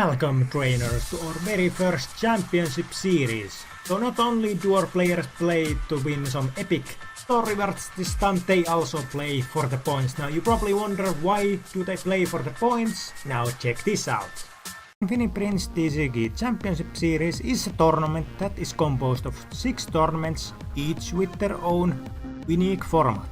Welcome trainers to our very first championship series. So not only do our players play to win some epic story rewards, this time they also play for the points. Now you probably wonder why do they play for the points? Now check this out. Prints TCG Championship series is a tournament that is composed of 6 tournaments, each with their own unique format.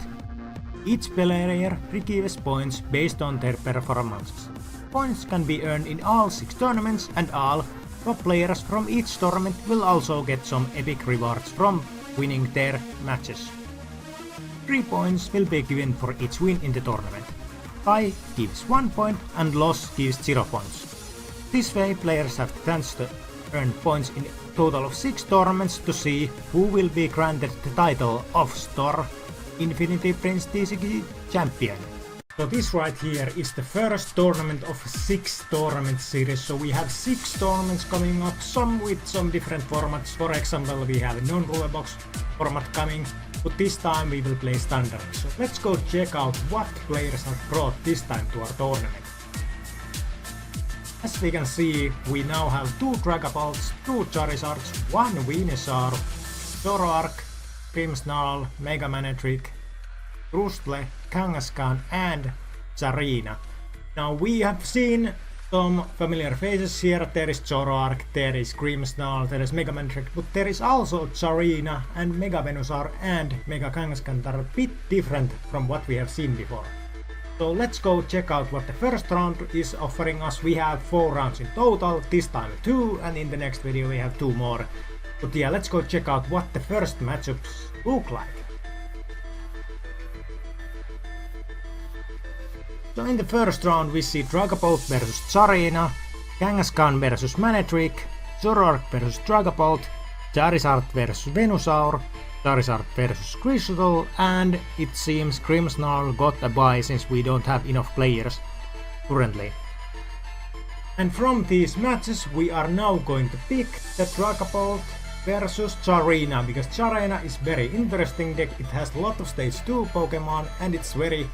Each player receives points based on their performances. Points can be earned in all 6 tournaments, and all top players from each tournament will also get some epic rewards from winning their matches. 3 points will be given for each win in the tournament. Tie gives 1 point and loss gives 0 points. This way players have the chance to earn points in a total of 6 tournaments to see who will be granted the title of Store Infinity Prints TCG Champion. So this right here is the first tournament of a 6 tournament series. So we have 6 tournaments coming up, some with some different formats. For example, we have a non-ruler box format coming, but this time we will play standard. So let's go check out what players have brought this time to our tournament. As we can see, we now have 2 Dragapults, 2 Charizards, 1 Venusaur, Zoroark, Grimmsnarl, Mega Manectric, Crustle, Kangaskhan and Tsareena. Now we have seen some familiar faces here. There is Zoroark, there is Grimmsnarl, there is Mega Manectric, but there is also Tsareena and Mega Venusaur and Mega Kangaskhan that are a bit different from what we have seen before. So let's go check out what the first round is offering us. We have 4 rounds in total, this time 2, and in the next video we have 2 more. But yeah, let's go check out what the first matchups look like. So in the first round we see Dragapult versus Tsareena, Kangaskhan versus Manectric, Zoroark versus Dragapult, Charizard versus Venusaur, Charizard versus Crustle, and it seems Grimmsnarl got a bye since we don't have enough players currently. And from these matches we are now going to pick the Dragapult versus Tsareena, because Tsareena is very interesting deck. It has a lot of stage 2 Pokemon and it's very,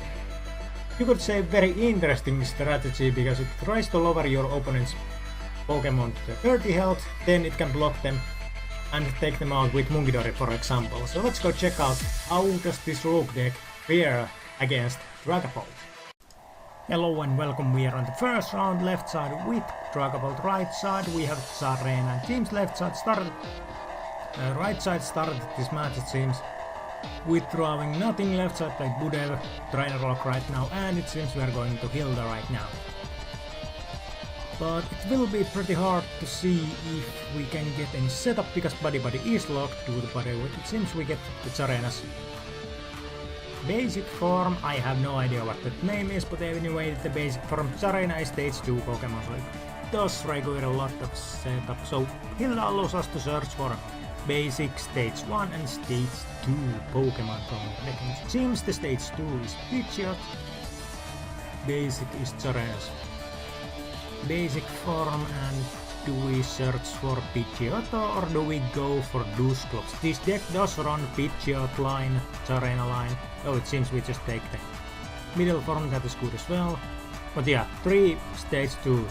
you could say, very interesting strategy, because it tries to lower your opponent's Pokemon to 30 health, then it can block them and take them out with Munkidori, for example. So let's go check out how does this rogue deck fare against Dragapult. Hello and welcome, we are on the first round, left side with Dragapult, right side we have Tsareena and team's left side started, right side started this match it seems withdrawing nothing, left side played Budev, trainer lock right now, and it seems we are going to Hilda right now. But it will be pretty hard to see if we can get any setup, because Buddy is locked due to Buddy. It seems we get the Tsareena's basic form. I have no idea what that name is, but anyway, the basic form Tsareena is stage 2 Pokemon, so it does require a lot of setup. So Hilda allows us to search for basic stage 1 and stage 2 Pokemon from the deck. It seems the stage 2 is Pidgeot, basic is Tsareena's basic form, and do we search for Pidgeot or do we go for Dusclops? This deck does run Pidgeot line, Tsareena line. Oh, it seems we just take the middle form, that is good as well. But yeah, 3 stage 2,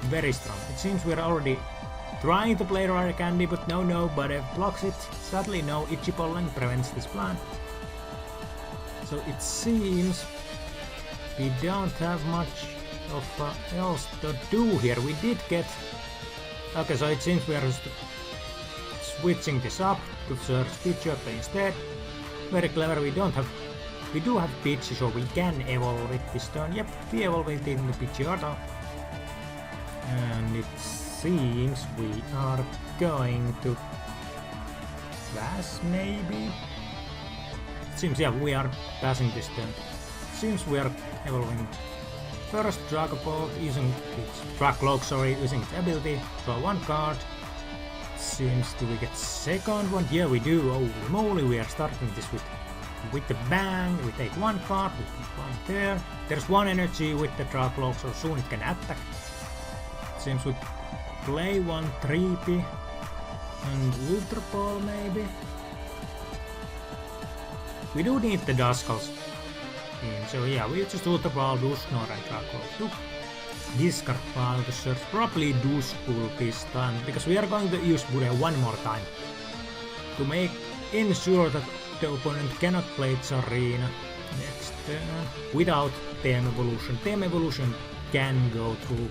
very strong. It seems we're already trying to play Rare Candy, but no, Buddy blocks it. Sadly no, Itchy Pollen prevents this plan. So it seems we don't have much of else to do here. We did get, okay, so it seems we are just switching this up to search Pidgeot instead. Very clever. We do have Pidgey, so we can evolve it this turn. Yep, we evolve it into Pidgeotto, and it seems we are going to pass, maybe. It seems, yeah, we are passing this turn. It seems we are evolving first Dragapult using its using its ability, draw 1 card. Seems, do we get second one? Yeah, we do. Holy moly, we are starting this with the bang. We take 1 card, we put 1 there. There's 1 energy with the Dragapult, so soon it can attack. Seems we play 1 3P and Ultra Ball maybe. We do need the Duscles. So yeah, we just Ultra Ball, Dusknoir and Dragapult. discard pile to search probably Duskull this time, because we are going to use Bude one more time to ensure that the opponent cannot play Tsareena next turn without TM Evolution. TM Evolution can go through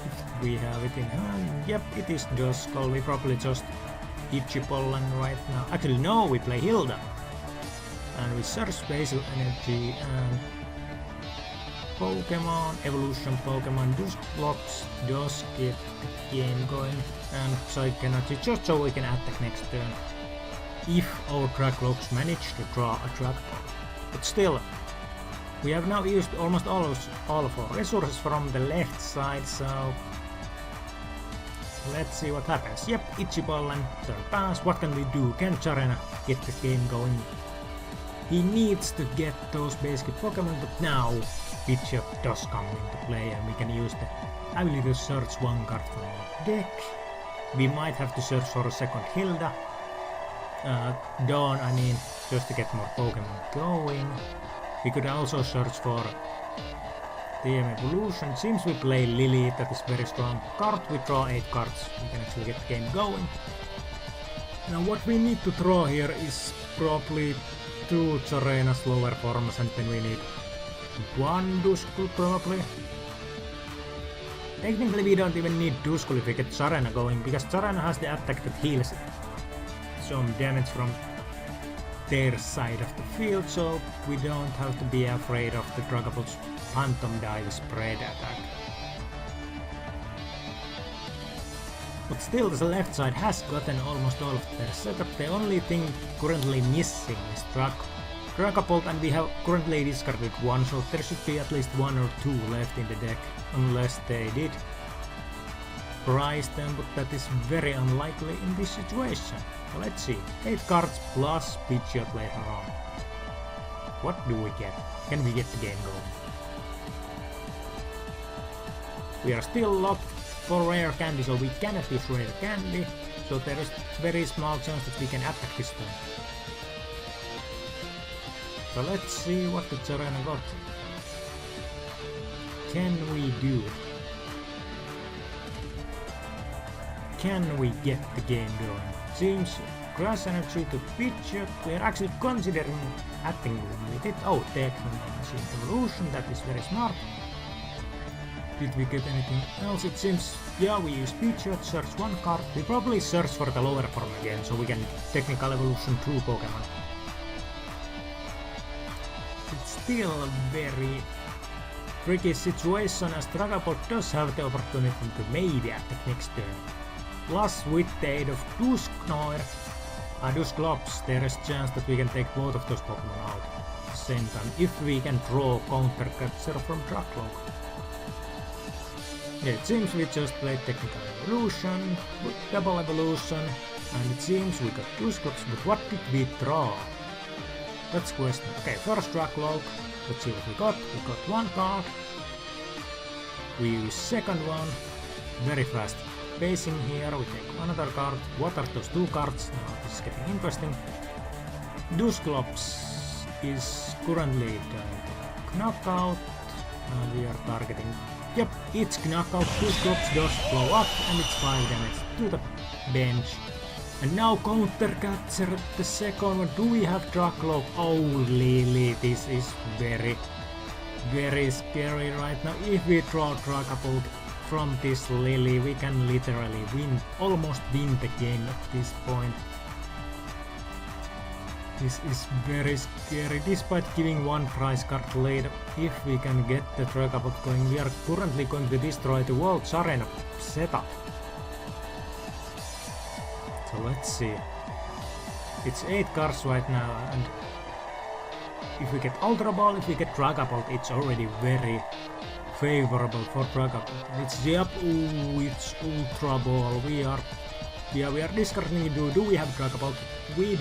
if we have it in hand. Yep, it is Duskull. We probably just Itchy Pollen right now. Actually no, we play Hilda. And we search Spatial Energy and Pokemon, Evolution Pokemon, Dusclops does get the game going, and Psychic Energy just so we can attack next turn if our Dragapults manage to draw a Dragapult. But still, we have now used almost all of our resources from the left side, so let's see what happens. Yep, Itchy Pollen, turn pass. What can we do? Can Tsareena get the game going? He needs to get those basic Pokemon, but now Pidgeot does come into play and we can use the ability to search one card from our deck. We might have to search for a second Hilda. Dawn, I mean, just to get more Pokemon going. We could also search for TM Evolution. Seems we play Lily, that is very strong card. We draw 8 cards, we can actually get the game going. Now what we need to draw here is probably 2 Tsareena's lower forms, and then we need 1 Duskull probably. Technically we don't even need Duskull if we get Tsareena going, because Tsareena has the attack that heals some damage from their side of the field, so we don't have to be afraid of the Dragapult's Phantom Dive spread attack. But still, the left side has gotten almost all of their setup. The only thing currently missing is Dragapult, and we have currently discarded 1, so there should be at least 1 or 2 left in the deck, unless they did prize them, but that is very unlikely in this situation. So let's see, 8 cards plus Pidgeot later on. What do we get? Can we get the game going? We are still locked for rare candy, so we cannot use rare candy, so there is very small chance that we can attack this turn. So let's see what the Tsareena got. Can we do it? Can we get the game going? Seems Grass Energy to Pidgeot. We are actually considering acting with it. Oh, Technology Evolution, that is very smart. Did we get anything else? It seems, yeah, we use Pidgeot, search 1 card. We probably search for the lower form again, so we can Technical Evolution through Pokemon. It's still a very tricky situation, as Dragapult does have the opportunity to maybe attack next turn. Plus, with the aid of Dusclops, there is a chance that we can take both of those Pokemon out at the same time, if we can draw Counter Capture from Dragapult. Yeah, it seems we just played Technical Evolution, with Double Evolution, and it seems we got Dusclops, but what did we draw? That's the question. Okay, first Dragapult, let's see what we got. We got 1 card, we use second one, very fast spacing here, we take another card. What are those 2 cards? Now this is getting interesting. Dusclops is currently the knockout, and we are targeting. Yep, it's knockout. Dusclops does blow up, and it's 5 damage to the bench. And now Counter Capture the second one. Do we have Dragapult? Oh, Lily, this is very, very scary right now. If we draw Dragapult from this Lily, we can literally almost win the game at this point. This is very scary, despite giving 1 prize card later. If we can get the Dragapult going, we are currently going to destroy the whole Tsareena setup. So let's see. It's 8 cards right now, and if we get Ultra Ball, if we get Dragapult, it's already very favorable for Dragapult. It's yep, ooh, it's Ultra Ball. We are discarding. Do we have Dragapult? We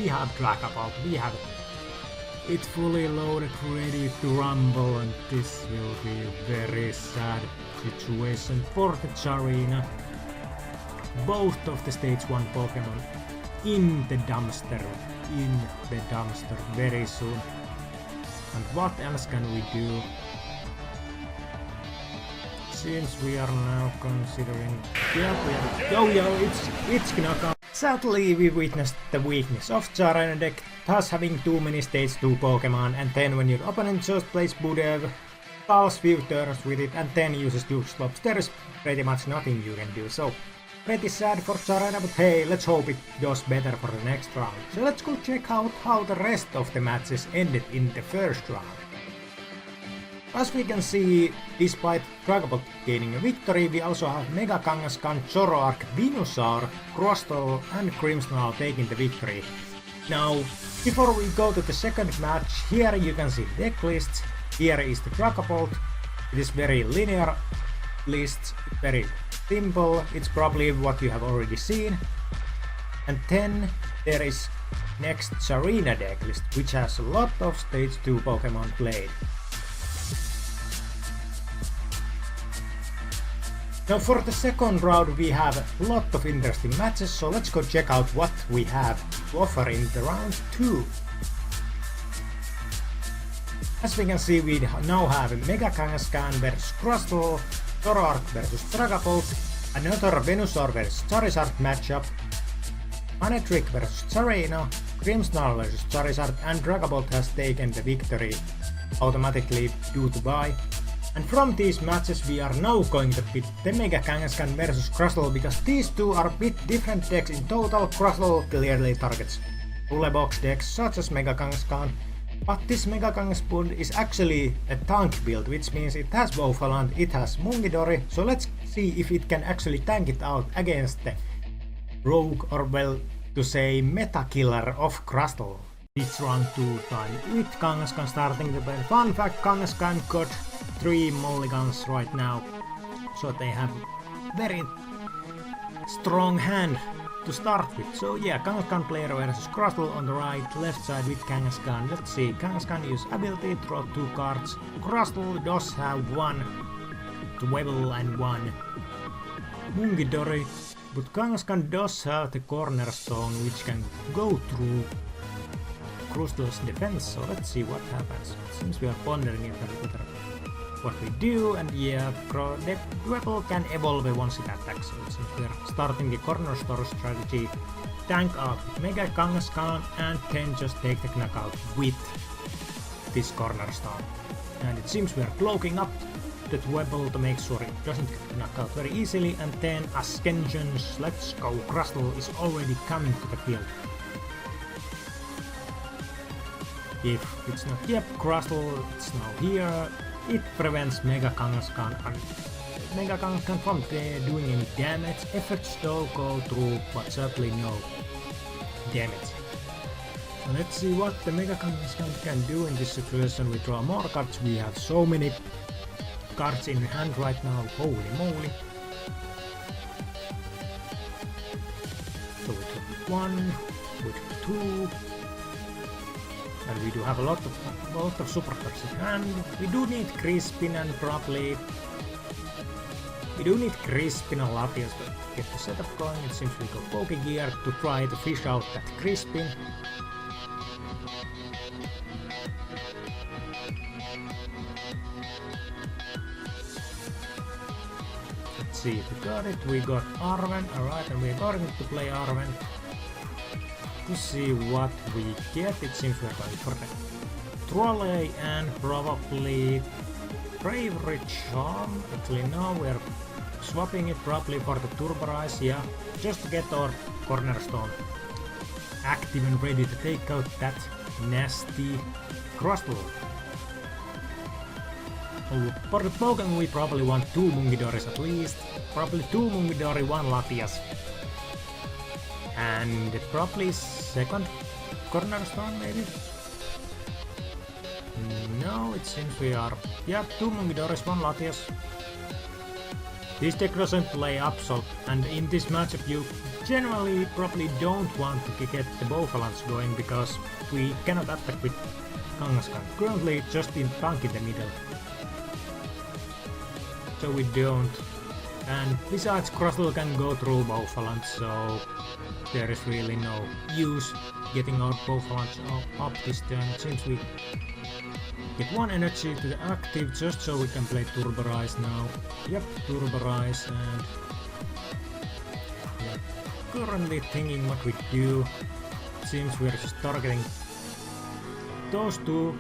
have Dragapult. We have it fully loaded, ready to rumble, and this will be a very sad situation for the Tsareena. Both of the stage 1 Pokemon in the dumpster very soon. And what else can we do? seems we are now considering... Yeah, we are... it's knockout. Sadly, we witnessed the weakness of Tsareena deck, thus having too many stage 2 Pokemon, and then when your opponent just plays Budev, calls few turns with it, and then uses Duke Slops, there is pretty much nothing you can do, so pretty sad for Tsareena, but hey, let's hope it does better for the next round. So let's go check out how the rest of the matches ended in the first round. As we can see, despite Dragapult gaining a victory, we also have Mega Kangaskhan, Zoroark, Venusaur, Crustle and Grimmsnarl taking the victory. Now, before we go to the second match, here you can see deck lists. Here is the Dragapult. It is very linear list, very simple, it's probably what you have already seen. And then there is next Tsareena deck list, which has a lot of stage 2 Pokemon played. Now for the second round we have a lot of interesting matches, so let's go check out what we have to offer in the round 2. As we can see, we now have Mega Kangaskhan vs Crustle, Zoroark vs Dragapult, another Venusaur vs Charizard matchup, Manectric vs Tsareena, Grimmsnarl vs Charizard, and Dragapult has taken the victory automatically due to bye. And from these matches we are now going to pit the Mega Kangaskhan vs Crustle, because these two are a bit different decks in total. Crustle clearly targets full box decks such as Mega Kangaskhan, but this Mega Kangaskhan is actually a tank build, which means it has Bofaland, it has Mungidori, so let's see if it can actually tank it out against the rogue, or well to say meta killer of Crustle. It's round 2 time with Kangaskhan starting the play. Fun fact, Kangaskhan got 3 mulligans right now, so they have very strong hand to start with. So yeah, Kangaskhan player versus Crustle on the right, left side with Kangaskhan. Let's see, Kangaskhan use ability, draw 2 cards. Crustle does have 1 Dwebble and 1 Mungidori, but Kangaskhan does have the cornerstone which can go through Crustle's defense, so let's see what happens. Since we are pondering it a little what we do, and yeah, the Dwebble can evolve once it attacks, so since we are starting the cornerstone strategy, tank out Mega Kangaskhan and then just take the knockout with this cornerstone. And it seems we are cloaking up the Dwebble to make sure it doesn't get knocked out very easily, and then Ascensions, let's go, Crustle is already coming to the field. If it's not yet Crustle, it's now here. It prevents Mega Kangaskhan from doing any damage. Efforts though go through, but certainly no damage. So let's see what the Mega Kangaskhan can do in this situation. We draw more cards, we have so many cards in hand right now, holy moly. So we draw 1, we draw 2. And we do have a lot of super cards in hand. We do need Crispin and probably... We do need Crispin and Latias to get the setup going. It seems we go Pokegear to try to fish out that Crispin. Let's see if we got it. We got Arven, alright, and we are going to play Arven. To see what we get, it seems we're going for the Trolley and probably Bravery Charm. Actually no, we're swapping it probably for the Turborize, yeah, just to get our cornerstone active and ready to take out that nasty Crustle. For the Pokemon we probably want 2 Mungidoris at least, probably 2 Mungidori, 1 Latias. And probably second cornerstone maybe? No, it seems we are... Yeah, 2 Mungidoris, 1 Latias. This deck doesn't play up, so... And in this matchup you generally probably don't want to get the Bofalands going, because we cannot attack with Kangaskhan. Currently just in tank in the middle. So we don't And besides, Crustle can go through Bowfallant, so there is really no use getting out Bowfallant up this turn. It seems we get one energy to the active just so we can play Turborize now. Yep, Turborize, and we are currently thinking what we do. It seems we are just targeting those two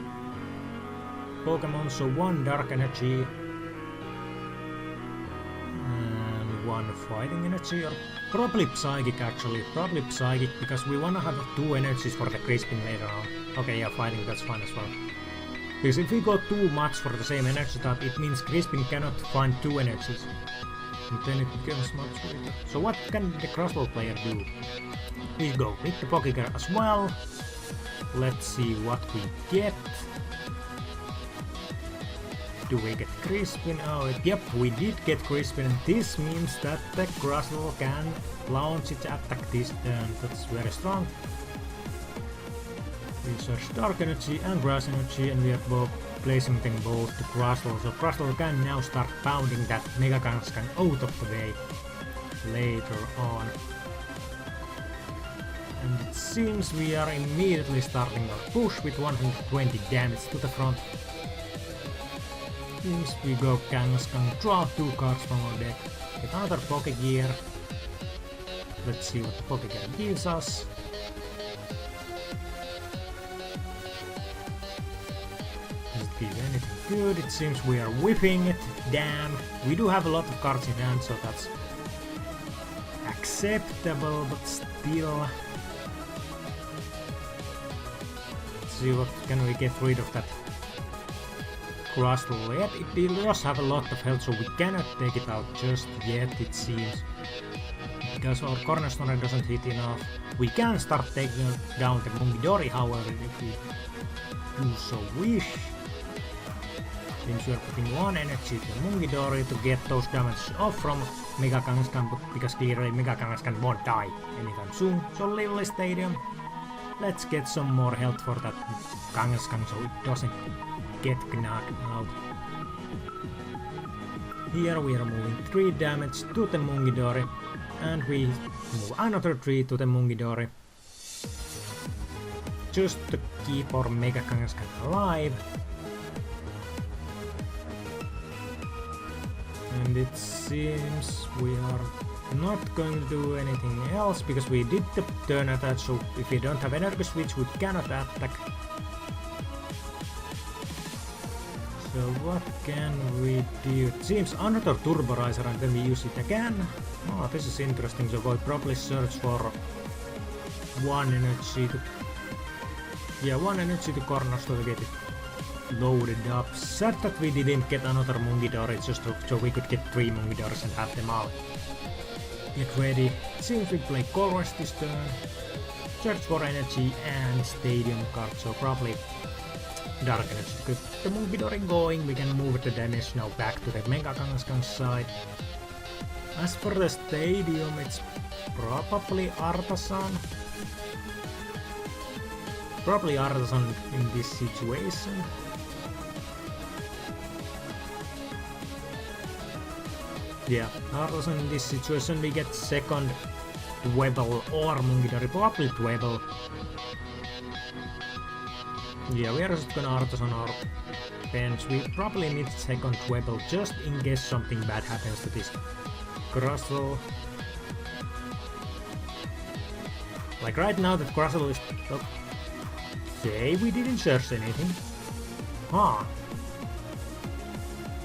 Pokemon, so one Dark Energy and one Fighting Energy, or probably Psychic actually, probably Psychic, because we wanna have two energies for the Crispin later on. Okay, yeah, Fighting, that's fine as well. Because if we go too much for the same energy type, it means Crispin cannot find two energies. And then it becomes much weaker. So what can the Crustle player do? We go with the Pokégear as well. Let's see what we get. Do we get Crispin? Oh, yep, we did get Crispin. This means that the Crustle can launch its attack this turn. That's very strong. We search Dark Energy and Grass Energy, and we are both placing them both to Crustle, so Crustle can now start pounding that Mega Kangaskhan out of the way later on. And it seems we are immediately starting our push with 120 damage to the front. Seems we go Kangaskhan, draw two cards from our deck, get another Pokegear. Let's see what the Pokegear gives us. Give anything good. It seems we are whipping it. Damn, we do have a lot of cards in hand, so that's acceptable, but still. Let's see what can we get rid of that Crustle. Yet it does have a lot of health, so we cannot take it out just yet, it seems. Because our Cornerstone doesn't hit enough. We can start taking down the Mungidori, however, if we do so wish. Seems we are putting one energy to Mungidori to get those damages off from Mega Kangaskhan, but because clearly Mega Kangaskhan won't die anytime soon. So Lively Stadium. Let's get some more health for that Kangaskhan so it doesn't get knocked out. Here we are moving 3 damage to the Mungidori, and we move another 3 to the Mungidori. Just to keep our Mega Kangaskhan alive. And it seems we are not going to do anything else because we did the turn attack, so if we don't have Energy Switch we cannot attack. So what can we do? It seems another Turborizer and then we use it again. Oh, this is interesting, so we'll probably search for one energy to... Yeah, one energy to Cornerstone to get it loaded up. Sad that we didn't get another Mungidori just so we could get 3 Mungidoris and have them all. Get ready. Seems we play Colors this turn. Search for energy and Stadium card, so probably Dark Energy. To get the Mungidori going, we can move the damage now back to the Mega Kangaskhan side. As for the Stadium, it's probably Artisan. Probably Artisan in this situation. Yeah, Artisan in this situation we get second Dwebble or Mungidori, probably Dwebble. Yeah, we are just gonna Artisan our bench. We probably need second Dwebble just in case something bad happens to this Crustle. Like right now that Crustle is... Okay, we didn't search anything. Huh.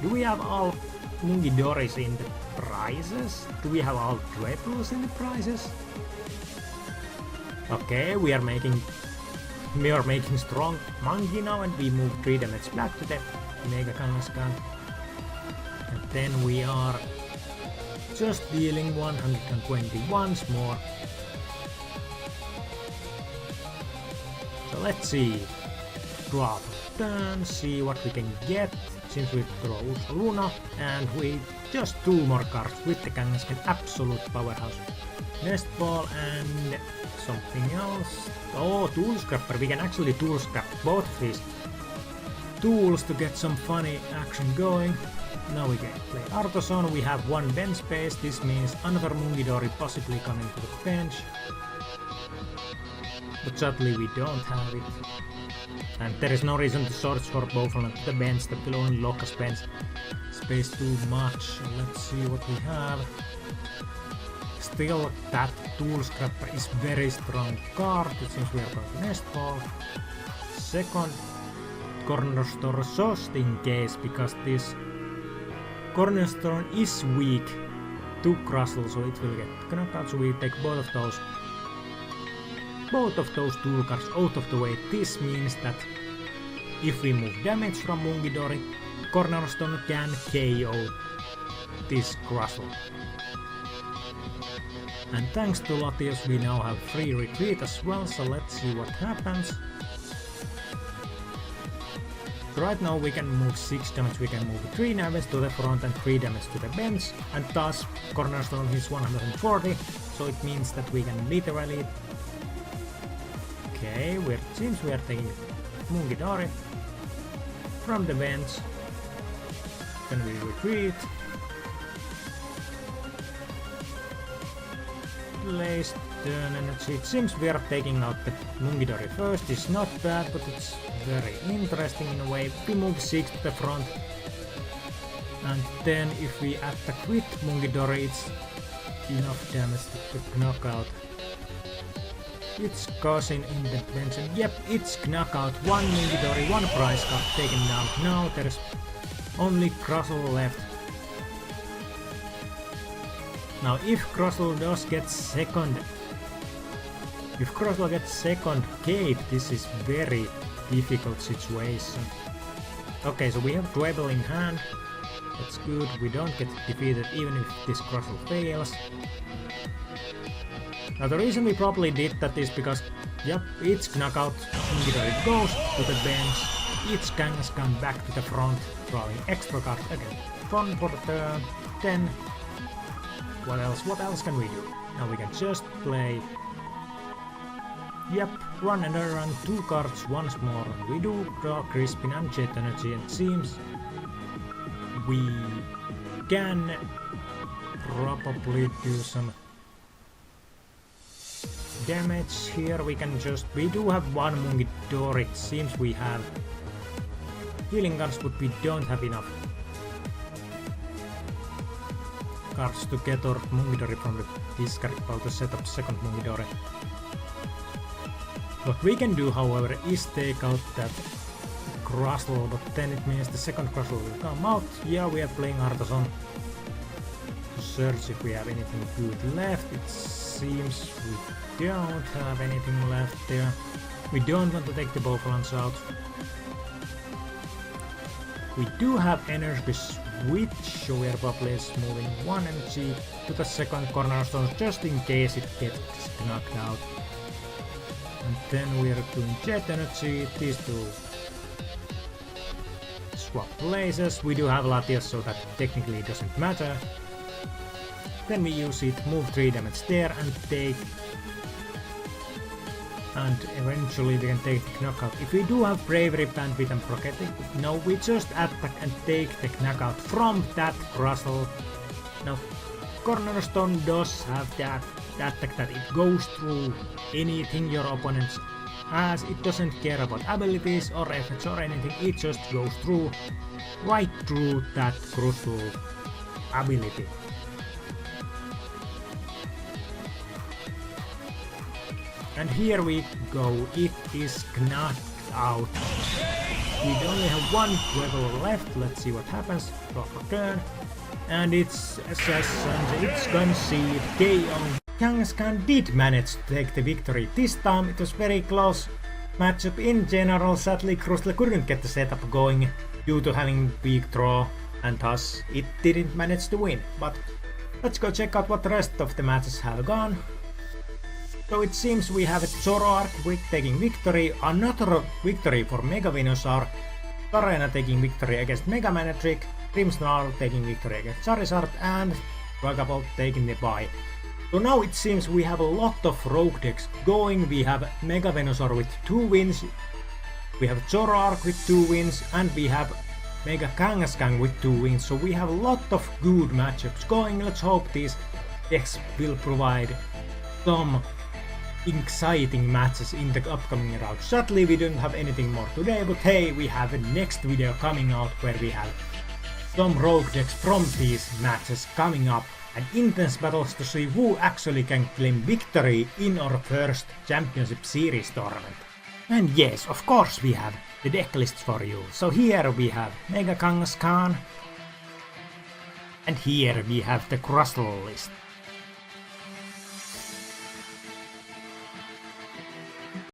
Do we have all Mungidoris in the prizes? Do we have all Dwebbles in the prizes? Okay, we are making strong Monkey now, and we move 3 damage back to the Mega Kangaskhan. And then we are just dealing 120 once more. So let's see. Drop turn, see what we can get. Since we throw Luna, and we just 2 more cards with the Kangaskhan absolute powerhouse. Nest Ball and something else. Oh, Tool Scrapper. We can actually Tool Scrap both of these tools to get some funny action going. Now we can play Artoson, we have one bench space, this means another Mungidori possibly coming to the bench. But sadly we don't have it. And there is no reason to search for Bowflon to the bench, that will only lock us bench space too much. Let's see what we have. Still, that Tool Scrapper is very strong card, it seems we are going to Nest Ball. Second, Corner Store just in case, because this Cornerstone is weak to Crustle, so it will get knocked out, so we take both of those tool cards out of the way. This means that if we move damage from Mungidori, Cornerstone can KO this Crustle. And thanks to Latios we now have free retreat as well, so let's see what happens. Right now we can move 6 damage, we can move 3 damage to the front and 3 damage to the bench, and thus Cornerstone is 140, so it means that we can literally... Okay, it seems we are taking Mungidori from the bench, then we retreat, place turn energy. It seems we are taking out the Mungidori first, it's not bad, but it's very interesting in a way. We move 6 to the front, and then if we attack with Mungidori, it's enough damage to knock out. It's causing independence. Yep, it's knockout. 1 Mungidori, 1 prize card taken down. Now there's only Crustle left. Now if Crustle does get second, gate, this is very difficult situation. Okay, so we have Dwebble in hand. That's good, we don't get defeated even if this Crustle fails. Now the reason we probably did that is because, yep, it's knockout, Mungidori goes to the bench, it's Kangaskhan back to the front, drawing extra card again. Fun for the turn, then what else can we do? Now we can just play, yep, run and run 2 cards once more. We do draw Crispin and Jet Energy, and it seems we can probably do some damage here. We do have 1 Mungidori, it seems we have healing cards, but we don't have enough cards to get our Mungidori from the discard pile to set up second Mungidori. What we can do, however, is take out that Crustle, but then it means the second Crustle will come out. Yeah, we are playing Artoson to search if we have anything good left. It seems we don't have anything left there. We don't want to take the Bowflons out. We do have energy switch, so we are probably moving 1 energy to the second Cornerstone just in case it gets knocked out. And then we are doing Jet Energy, these two swap places. We do have Latios, so that technically doesn't matter. Then we use it, move 3 damage there and take, and eventually we can take the knockout. If we do have Bravery Band with them Protecting, no, we just attack and take the knockout from that Crustle. Now Cornerstone does have that attack that it goes through anything your opponent has. It doesn't care about abilities or effects or anything, it just goes through, right through that Crustle ability. And here we go, it is knocked out. We only have 1 level left, let's see what happens. Proper turn. And it's Assassin, it's concede, KO. Kangaskhan did manage to take the victory. This time it was very close matchup in general. Sadly Crustle couldn't get the setup going due to having weak draw, and thus it didn't manage to win. But let's go check out what the rest of the matches have gone. So it seems we have a Zoroark with taking victory, another victory for Mega Venusaur, Tsareena taking victory against Mega Manectric, Grimmsnarl taking victory against Charizard, and Dragapult taking the bye. So now it seems we have a lot of rogue decks going. We have Mega Venusaur with 2 wins, we have Zoroark with 2 wins, and we have Mega Kangaskhan with 2 wins, so we have a lot of good matchups going. Let's hope these decks will provide some exciting matches in the upcoming round. Sadly, we don't have anything more today, but hey, we have a next video coming out where we have some rogue decks from these matches coming up and intense battles to see who actually can claim victory in our first Championship Series tournament. And yes, of course we have the deck lists for you. So here we have Mega Kangaskhan and here we have the Crustle list.